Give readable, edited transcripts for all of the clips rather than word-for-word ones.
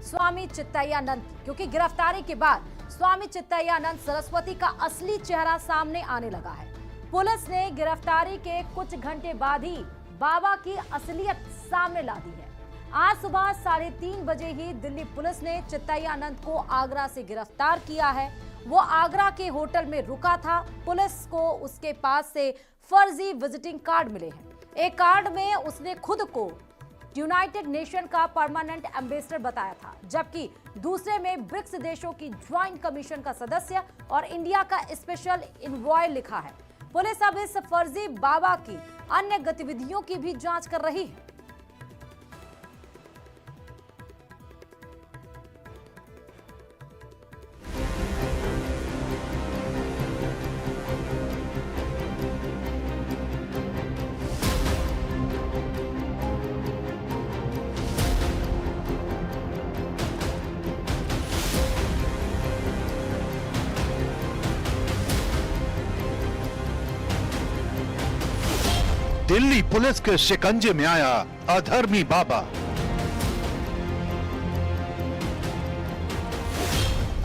स्वामी चित्तैयानंद की, क्योंकि गिरफ्तारी के बाद स्वामी चित्तैयानंद सरस्वती का असली चेहरा सामने आने लगा है। पुलिस ने गिरफ्तारी के कुछ घंटे बाद ही बाबा की असलियत सामने ला दी है। आज सुबह 3:30 बजे ही दिल्ली पुलिस ने चित्तैयानंद को आगरा से गिरफ्तार किया है। वो आगरा के होटल में रुका था। पुलिस को उसके पास से फर्जी विजिटिंग कार्ड मिले हैं। एक कार्ड में उसने खुद को यूनाइटेड नेशन का परमानेंट एम्बेसडर बताया था, जबकि दूसरे में ब्रिक्स देशों की ज्वाइंट कमीशन का सदस्य और इंडिया का स्पेशल इनवॉय लिखा है। पुलिस अब इस फर्जी बाबा की अन्य गतिविधियों की भी जांच कर रही है। दिल्ली पुलिस के शिकंजे में आया अधर्मी बाबा।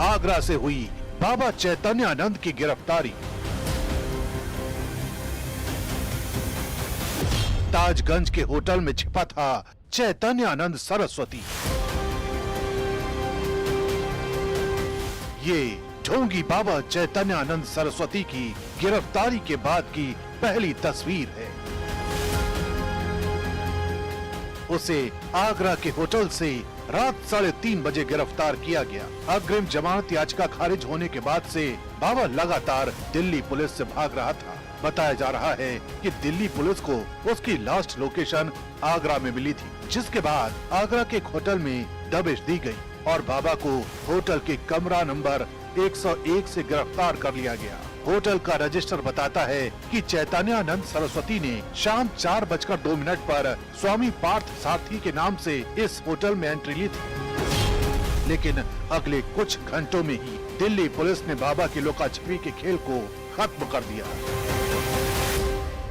आगरा से हुई बाबा चैतन्यानंद की गिरफ्तारी। ताजगंज के होटल में छिपा था चैतन्यानंद सरस्वती। ये ढोंगी बाबा चैतन्यानंद सरस्वती की गिरफ्तारी के बाद की पहली तस्वीर है। उसे आगरा के होटल से रात 3:30 बजे गिरफ्तार किया गया। अग्रिम जमानत याचिका खारिज होने के बाद से बाबा लगातार दिल्ली पुलिस से भाग रहा था। बताया जा रहा है कि दिल्ली पुलिस को उसकी लास्ट लोकेशन आगरा में मिली थी, जिसके बाद आगरा के एक होटल में दबिश दी गई और बाबा को होटल के कमरा नंबर 101 से गिरफ्तार कर लिया गया। होटल का रजिस्टर बताता है कि चैतन्यानंद सरस्वती ने शाम 4:02 पर स्वामी पार्थ सारथी के नाम से इस होटल में एंट्री ली थी, लेकिन अगले कुछ घंटों में ही दिल्ली पुलिस ने बाबा की लुका छिपी के खेल को खत्म कर दिया।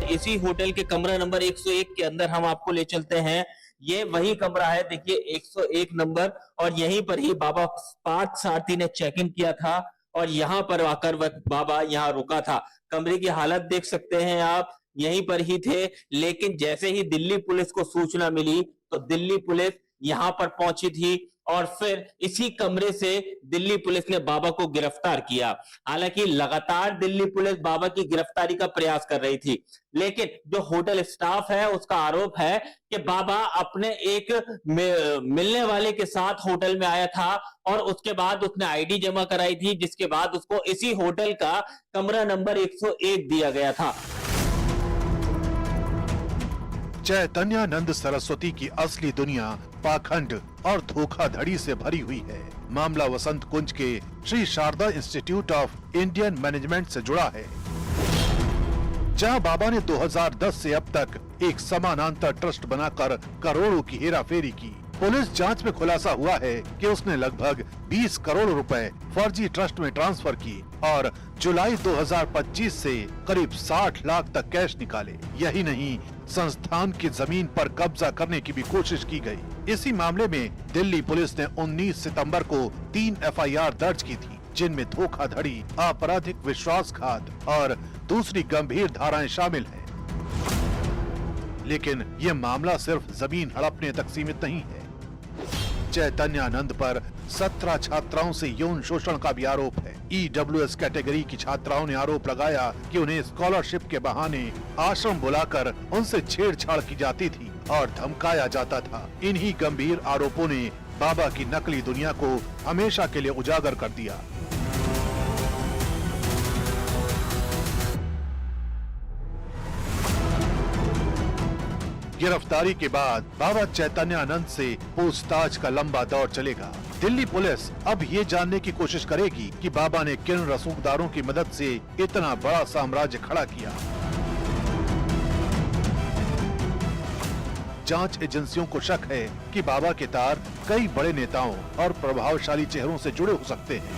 इसी होटल के कमरा नंबर 101 के अंदर हम आपको ले चलते हैं। ये वही कमरा है, देखिए 101 नंबर, और यहीं पर ही बाबा पार्थ सारथी ने चेक इन किया था और यहाँ पर आकर बाबा यहाँ रुका था। कमरे की हालत देख सकते हैं आप, यहीं पर ही थे। लेकिन जैसे ही दिल्ली पुलिस को सूचना मिली तो दिल्ली पुलिस यहाँ पर पहुंची थी और फिर इसी कमरे से दिल्ली पुलिस ने बाबा को गिरफ्तार किया। हालांकि लगातार दिल्ली पुलिस बाबा की गिरफ्तारी का प्रयास कर रही थी, लेकिन जो होटल स्टाफ है उसका आरोप है कि बाबा अपने एक मिलने वाले के साथ होटल में आया था और उसके बाद उसने आईडी जमा कराई थी, जिसके बाद उसको इसी होटल का कमरा नंबर 101 दिया गया था। चैतन्यानंद सरस्वती की असली दुनिया पाखंड और धोखाधड़ी से भरी हुई है। मामला वसंत कुंज के Shri Sharda institute of Indian management से जुड़ा है, जहां बाबा ने 2010 से अब तक एक समानांतर ट्रस्ट बनाकर करोड़ों की हेराफेरी की। पुलिस जांच में खुलासा हुआ है कि उसने लगभग 20 करोड़ रुपए फर्जी ट्रस्ट में ट्रांसफर की और जुलाई 2025 से करीब 60 लाख तक कैश निकाले। यही नहीं, संस्थान की जमीन पर कब्जा करने की भी कोशिश की गई। इसी मामले में दिल्ली पुलिस ने 19 सितंबर को 3 FIR दर्ज की थी, जिनमें धोखाधड़ी, आपराधिक विश्वासघात और दूसरी गंभीर धाराएं शामिल हैं। लेकिन ये मामला सिर्फ जमीन हड़पने तक सीमित नहीं है। चैतन्यानंद पर 17 छात्राओं से यौन शोषण का भी आरोप है। EWS कैटेगरी की छात्राओं ने आरोप लगाया कि उन्हें स्कॉलरशिप के बहाने आश्रम बुलाकर उनसे छेड़छाड़ की जाती थी और धमकाया जाता था। इन्हीं गंभीर आरोपों ने बाबा की नकली दुनिया को हमेशा के लिए उजागर कर दिया। गिरफ्तारी के बाद बाबा चैतन्यानंद से पूछताछ का लंबा दौर चलेगा। दिल्ली पुलिस अब ये जानने की कोशिश करेगी कि बाबा ने किन रसूखदारों की मदद से इतना बड़ा साम्राज्य खड़ा किया। जांच एजेंसियों को शक है कि बाबा के तार कई बड़े नेताओं और प्रभावशाली चेहरों से जुड़े हो सकते हैं।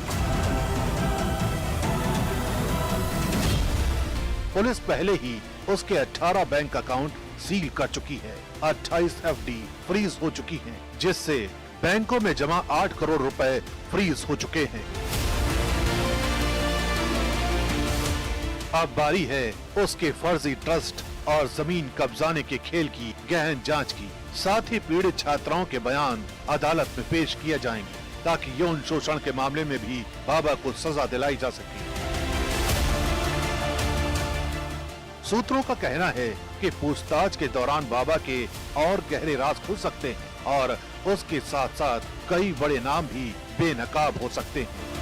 पुलिस पहले ही उसके 18 बैंक अकाउंट सील कर चुकी है। 28 FD फ्रीज हो चुकी हैं, जिससे बैंकों में जमा 8 करोड़ रुपए फ्रीज हो चुके हैं। अब बारी है उसके फर्जी ट्रस्ट और जमीन कब्जाने के खेल की गहन जांच की। साथ ही पीड़ित छात्राओं के बयान अदालत में पेश किए जाएंगे ताकि यौन शोषण के मामले में भी बाबा को सजा दिलाई जा सके। सूत्रों का कहना है कि पूछताछ के दौरान बाबा के और गहरे राज खुल सकते हैं और उसके साथ साथ कई बड़े नाम भी बेनकाब हो सकते हैं।